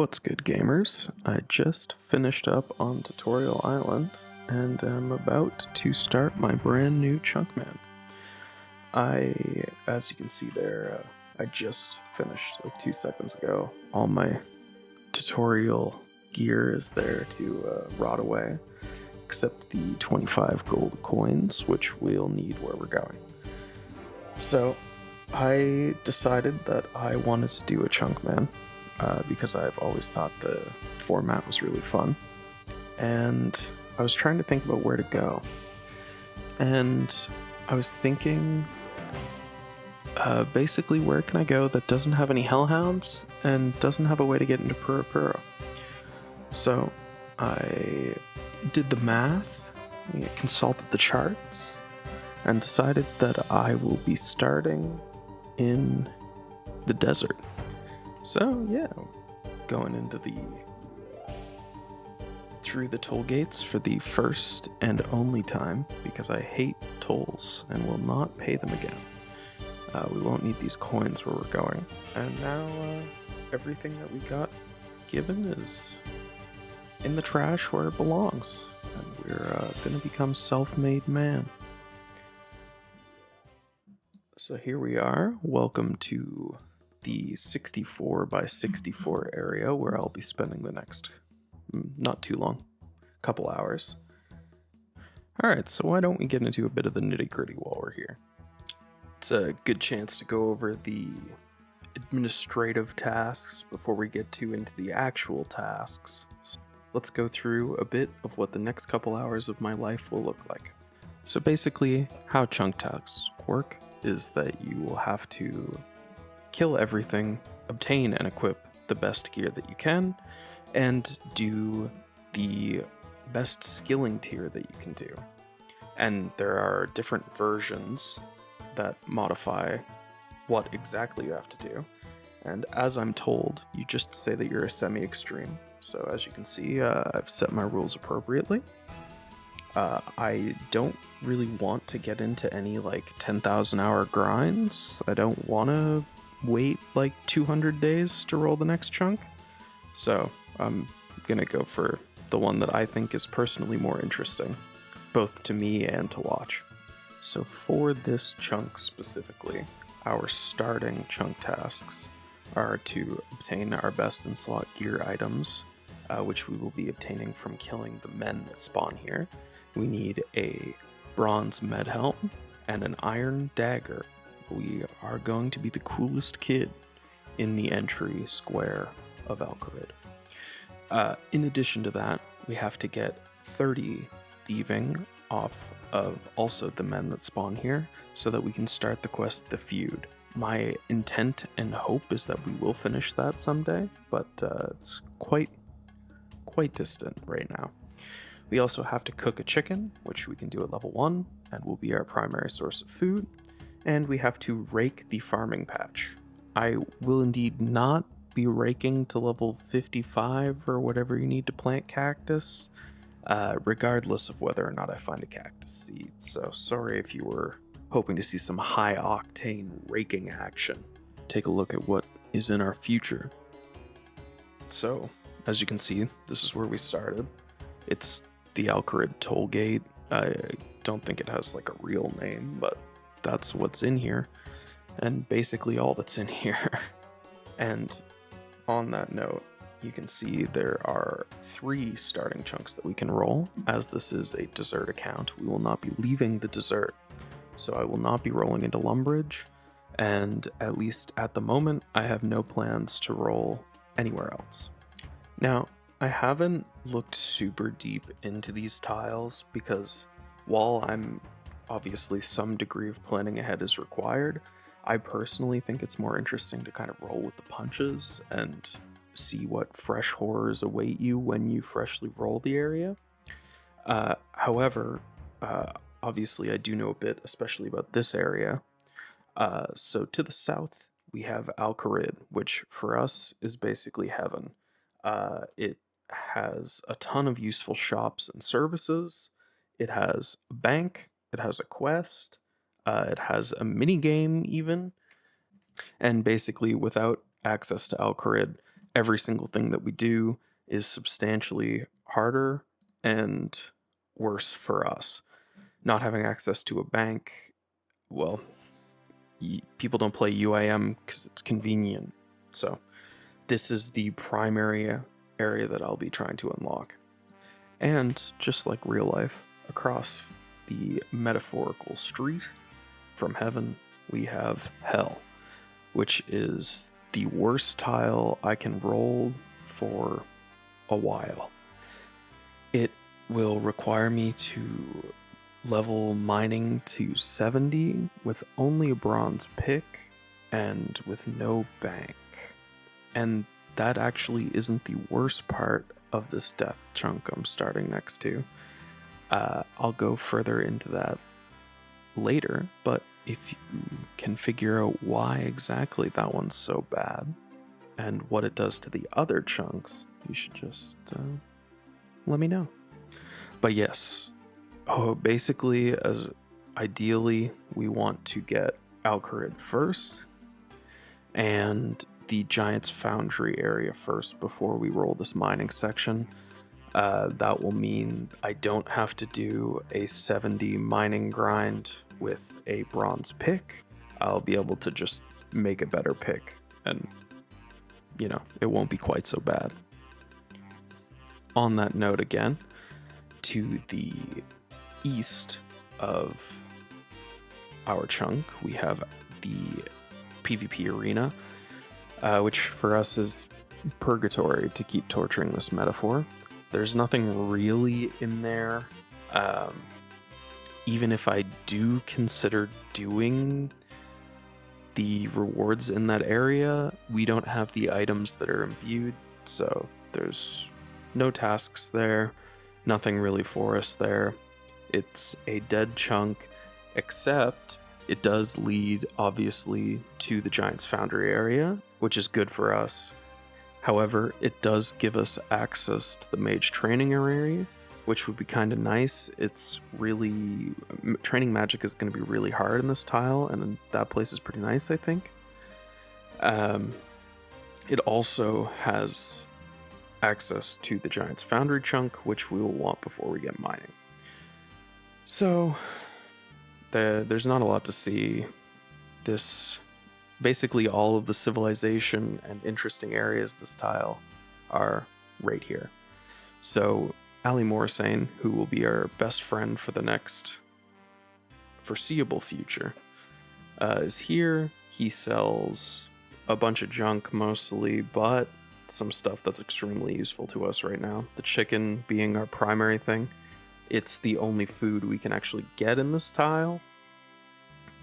What's good, gamers? I just finished up on Tutorial Island, and I'm about to start my brand new Chunkman. As you can see there, I just finished like 2 seconds ago. All my tutorial gear is there to rot away, except the 25 gold coins, which we'll need where we're going. So, I decided that I wanted to do a Chunkman. Because I've always thought the format was really fun. And I was trying to think about where to go. And I was thinking, basically, where can I go that doesn't have any hellhounds and doesn't have a way to get into Pura. So I did the math, consulted the charts, and decided that I will be starting in the desert. So yeah, going through the toll gates for the first and only time, because I hate tolls and will not pay them again. We won't need these coins where we're going. And now everything that we got given is in the trash where it belongs. And we're gonna become self-made man. So here we are. Welcome to the 64 by 64 area where I'll be spending the next, not too long, couple hours. Alright, so why don't we get into a bit of the nitty-gritty while we're here. It's a good chance to go over the administrative tasks before we get into the actual tasks. Let's go through a bit of what the next couple hours of my life will look like. So basically, how chunk tasks work is that you will have to kill everything, obtain and equip the best gear that you can, and do the best skilling tier that you can do. And there are different versions that modify what exactly you have to do. And as I'm told, you just say that you're a semi-extreme. So as you can see, I've set my rules appropriately. I don't really want to get into any like 10,000 hour grinds. I don't want to wait like 200 days to roll the next chunk. So I'm gonna go for the one that I think is personally more interesting, both to me and to watch. So for this chunk specifically, our starting chunk tasks are to obtain our best in slot gear items, which we will be obtaining from killing the men that spawn here. We need a bronze med helm and an iron dagger. We are going to be the coolest kid in the entry square of Alcarid. In addition to that, we have to get 30 thieving off of also the men that spawn here so that we can start the quest The Feud. My intent and hope is that we will finish that someday, but it's quite distant right now. We also have to cook a chicken, which we can do at level 1 and will be our primary source of food. And we have to rake the farming patch. I will indeed not be raking to level 55 or whatever you need to plant cactus, regardless of whether or not I find a cactus seed. So sorry if you were hoping to see some high octane raking action. Take a look at what is in our future. So, as you can see, this is where we started. It's the Alcarid Tollgate. I don't think it has like a real name, but that's what's in here, and basically all that's in here. And on that note, you can see there are 3 starting chunks that we can roll. As this is a desert account, we will not be leaving the desert, so I will not be rolling into Lumbridge, and at least at the moment, I have no plans to roll anywhere else. Now, I haven't looked super deep into these tiles because while I'm obviously some degree of planning ahead is required, I personally think it's more interesting to kind of roll with the punches and see what fresh horrors await you when you freshly roll the area. However, obviously I do know a bit, especially about this area. So to the south, we have Alcarid, which for us is basically heaven. It has a ton of useful shops and services. It has a bank. It has a quest. It has a mini game even. And basically, without access to Alcarid, every single thing that we do is substantially harder and worse for us. Not having access to a bank, well, people don't play UIM because it's convenient. So this is the primary area that I'll be trying to unlock. And just like real life, across the metaphorical street from heaven, we have hell, which is the worst tile I can roll for a while. It will require me to level mining to 70 with only a bronze pick and with no bank. And that actually isn't the worst part of this death chunk I'm starting next to. I'll go further into that later, but if you can figure out why exactly that one's so bad and what it does to the other chunks, you should just let me know. But yes, basically, as ideally, we want to get Alcarid first and the Giant's Foundry area first before we roll this mining section. That will mean I don't have to do a 70 mining grind with a bronze pick. I'll be able to just make a better pick, and it won't be quite so bad. On that note, again, to the east of our chunk, we have the PvP arena, which for us is purgatory, to keep torturing this metaphor. There's nothing really in there. Even if I do consider doing the rewards in that area, we don't have the items that are imbued, so there's no tasks there, nothing really for us there. It's a dead chunk, except it does lead, obviously, to the Giant's Foundry area, which is good for us. However, it does give us access to the Mage Training area, which would be kind of nice. It's really... Training magic is going to be really hard in this tile, and that place is pretty nice, I think. It also has access to the Giant's Foundry chunk, which we will want before we get mining. So, there's not a lot to see. Basically all of the civilization and interesting areas of this tile are right here. So Ali Morsane, who will be our best friend for the next foreseeable future, is here. He sells a bunch of junk mostly, but some stuff that's extremely useful to us right now. The chicken being our primary thing. It's the only food we can actually get in this tile,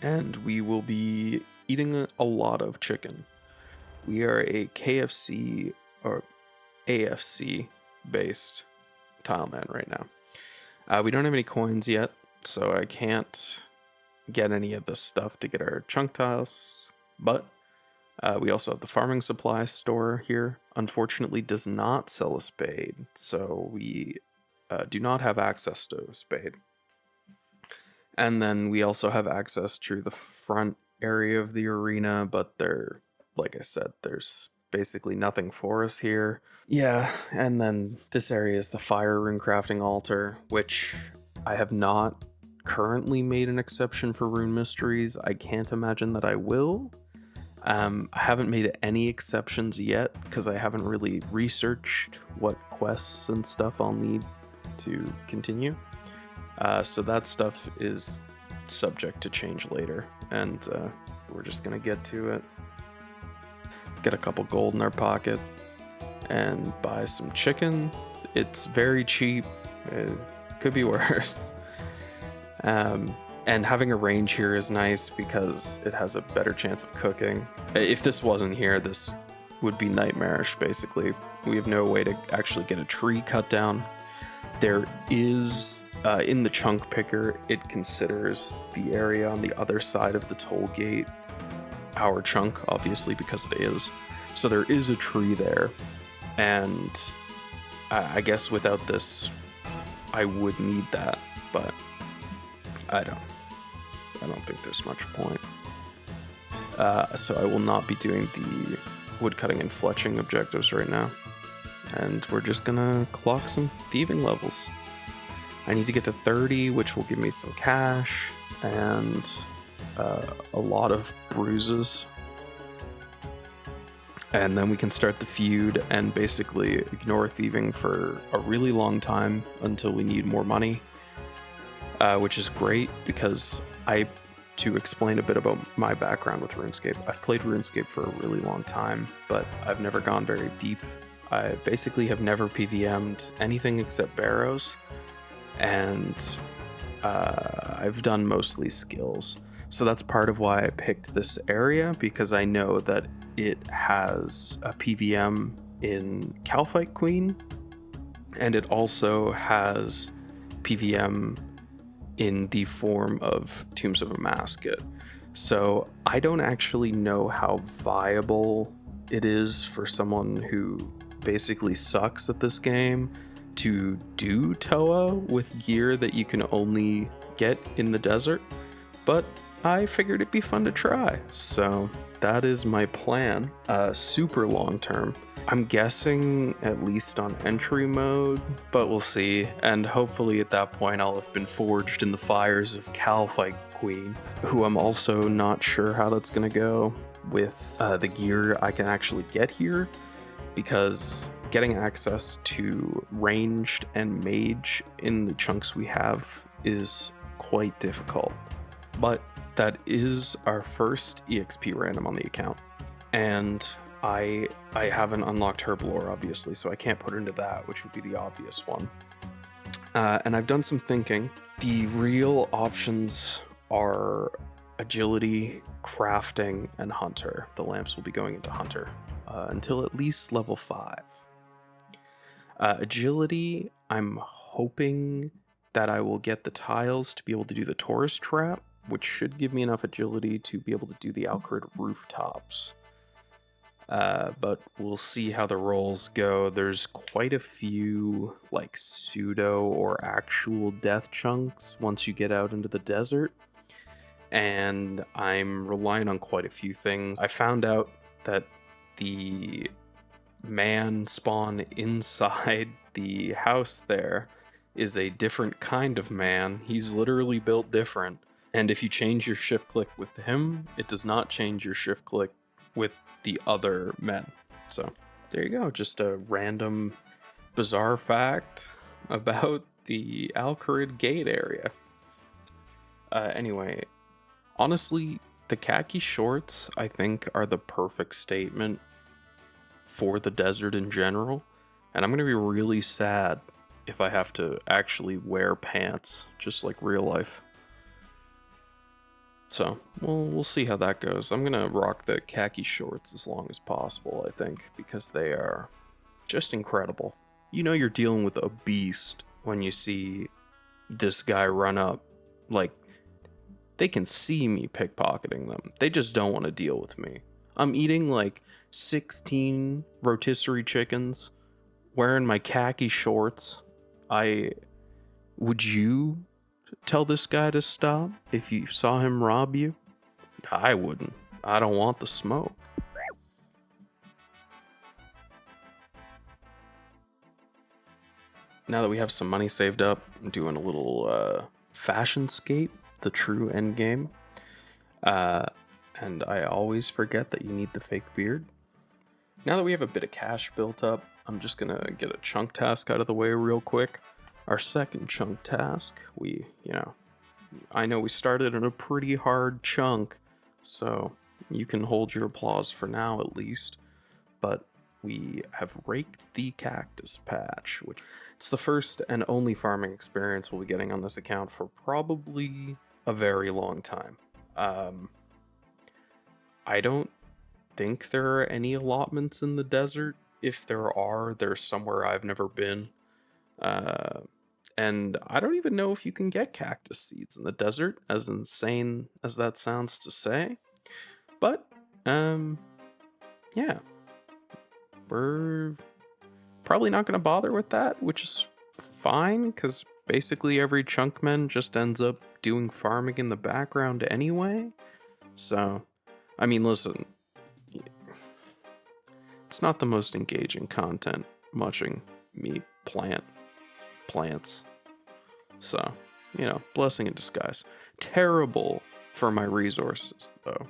and we will be eating a lot of chicken. We are a KFC or AFC based tile man right now. We don't have any coins yet, so I can't get any of this stuff to get our chunk tiles, but we also have the farming supply store here. Unfortunately, does not sell a spade, so we do not have access to a spade. And then we also have access to the front area of the arena, but like I said, there's basically nothing for us here. Yeah, and then this area is the fire rune crafting altar, which I have not currently made an exception for rune mysteries. I can't imagine that I will. I haven't made any exceptions yet because I haven't really researched what quests and stuff I'll need to continue. So that stuff is subject to change later, and we're just gonna get to it. Get a couple gold in our pocket and buy some chicken. It's very cheap. It could be worse. And having a range here is nice because it has a better chance of cooking. If this wasn't here, this would be nightmarish, basically. We have no way to actually get a tree cut down. There is... in the chunk picker, it considers the area on the other side of the toll gate our chunk, obviously, because it is. So there is a tree there, and I guess without this, I would need that, but I don't think there's much point. So I will not be doing the woodcutting and fletching objectives right now. And we're just gonna clock some thieving levels. I need to get to 30, which will give me some cash and a lot of bruises. And then we can start the feud and basically ignore thieving for a really long time until we need more money, which is great because to explain a bit about my background with RuneScape, I've played RuneScape for a really long time, but I've never gone very deep. I basically have never PVM'd anything except barrows, and I've done mostly skills. So that's part of why I picked this area, because I know that it has a PVM in Calfight Queen, and it also has PVM in the form of Tombs of a Masket. So I don't actually know how viable it is for someone who basically sucks at this game to do Toa with gear that you can only get in the desert, but I figured it'd be fun to try, so that is my plan. Super long term. I'm guessing at least on entry mode, but we'll see. And hopefully at that point I'll have been forged in the fires of Calfight Queen, who I'm also not sure how that's gonna go with the gear I can actually get here, because getting access to ranged and mage in the chunks we have is quite difficult. But that is our first EXP random on the account, and I haven't unlocked Herblore, obviously, so I can't put into that, which would be the obvious one. And I've done some thinking. The real options are agility, crafting, and hunter. The lamps will be going into hunter until at least level 5. Agility, I'm hoping that I will get the tiles to be able to do the Taurus trap, which should give me enough agility to be able to do the Alcarid rooftops. But we'll see how the rolls go. There's quite a few like pseudo or actual death chunks once you get out into the desert, and I'm relying on quite a few things. I found out that the man spawn inside the house there is a different kind of man. He's literally built different, and if you change your shift click with him, it does not change your shift click with the other men. So there you go, just a random bizarre fact about the Alcarid Gate area. Anyway, honestly, the khaki shorts I think are the perfect statement for the desert in general, and I'm gonna be really sad if I have to actually wear pants, just like real life. So we'll see how that goes. I'm gonna rock the khaki shorts as long as possible, I think, because they are just incredible. You know you're dealing with a beast when you see this guy run up. Like, they can see me pickpocketing them. They just don't want to deal with me. I'm eating like 16 rotisserie chickens, wearing my khaki shorts. Would you tell this guy to stop if you saw him rob you? I wouldn't. I don't want the smoke. Now that we have some money saved up, I'm doing a little fashionscape, the true end game. And I always forget that you need the fake beard. Now that we have a bit of cash built up, I'm just gonna get a chunk task out of the way real quick. Our second chunk task, I know we started in a pretty hard chunk, so you can hold your applause for now at least, but we have raked the cactus patch, which it's the first and only farming experience we'll be getting on this account for probably a very long time. I don't think there are any allotments in the desert. If there are, they're somewhere I've never been. And I don't even know if you can get cactus seeds in the desert, as insane as that sounds to say. But, yeah. We're probably not going to bother with that, which is fine, because basically every chunkman just ends up doing farming in the background anyway. So, I mean, listen, it's not the most engaging content watching me plant plants. So, blessing in disguise. Terrible for my resources, though.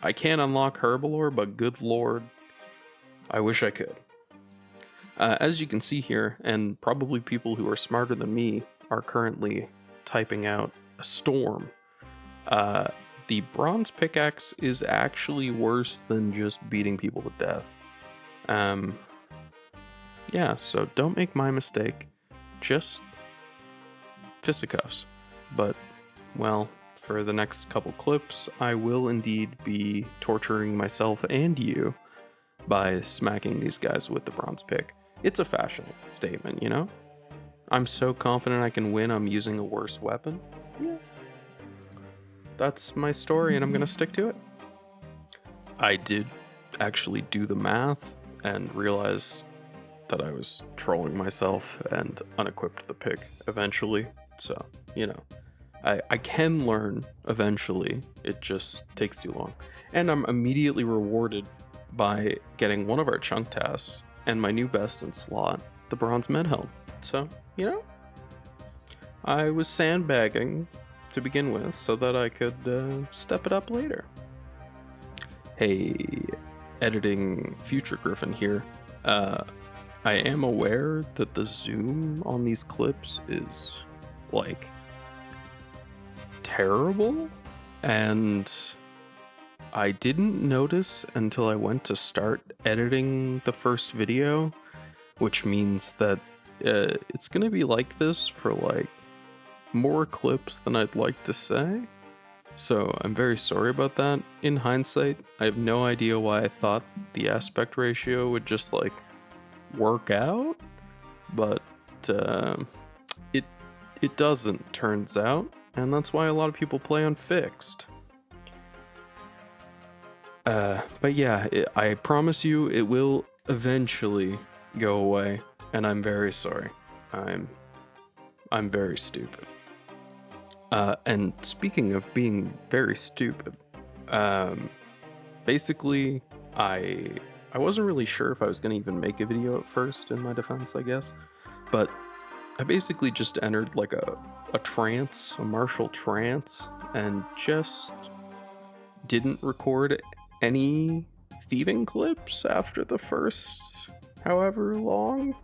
I can unlock Herbalore, but good lord, I wish I could. As you can see here, and probably people who are smarter than me are currently typing out a storm. The bronze pickaxe is actually worse than just beating people to death. Yeah, so don't make my mistake. Just fisticuffs. But, well, for the next couple clips, I will indeed be torturing myself and you by smacking these guys with the bronze pick. It's a fashion statement, I'm so confident I can win, I'm using a worse weapon. Yeah. That's my story, and I'm gonna stick to it. I did actually do the math and realize that I was trolling myself and unequipped the pick eventually. So, I can learn eventually. It just takes too long. And I'm immediately rewarded by getting one of our chunk tasks and my new best in slot, the bronze med helm. So, I was sandbagging to begin with so that I could step it up later. Hey, editing Future Griffin here. I am aware that the zoom on these clips is, like, terrible, and I didn't notice until I went to start editing the first video, which means that it's gonna be like this for, like, more clips than I'd like to say. So I'm very sorry about that. In hindsight, I have no idea why I thought the aspect ratio would just, like, work out, but it doesn't, turns out, and that's why a lot of people play unfixed. But yeah, I promise you it will eventually go away, and I'm very sorry. I'm very stupid. And speaking of being very stupid, basically I wasn't really sure if I was going to even make a video at first, in my defense, I guess. But I basically just entered like a trance, a martial trance, and just didn't record any thieving clips after the first however long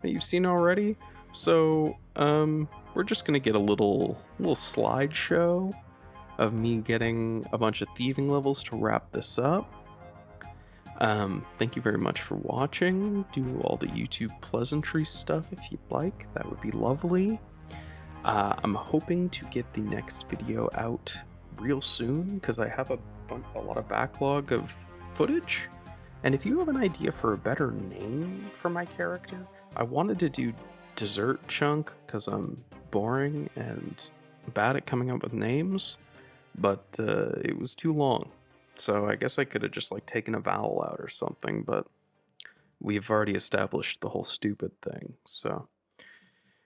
that you've seen already. So, we're just going to get a little slideshow of me getting a bunch of thieving levels to wrap this up. Thank you very much for watching. Do all the YouTube pleasantry stuff if you'd like. That would be lovely. I'm hoping to get the next video out real soon because I have a lot of backlog of footage. And if you have an idea for a better name for my character, I wanted to do Dessert Chunk because I'm boring and bad at coming up with names, but it was too long. So I guess I could have just like taken a vowel out or something, but we've already established the whole stupid thing. So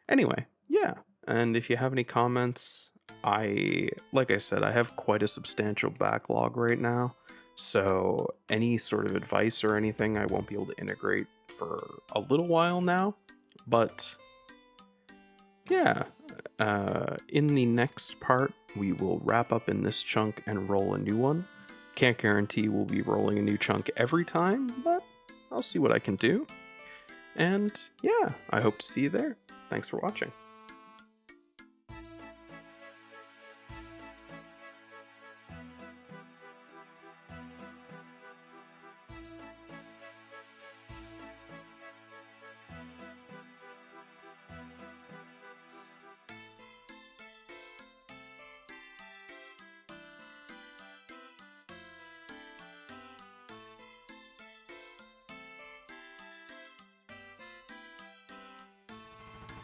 anyway, yeah. And if you have any comments, like I said, I have quite a substantial backlog right now. So any sort of advice or anything, I won't be able to integrate for a little while now. But yeah, in the next part, we will wrap up in this chunk and roll a new one. Can't guarantee we'll be rolling a new chunk every time, but I'll see what I can do. And yeah, I hope to see you there. Thanks for watching.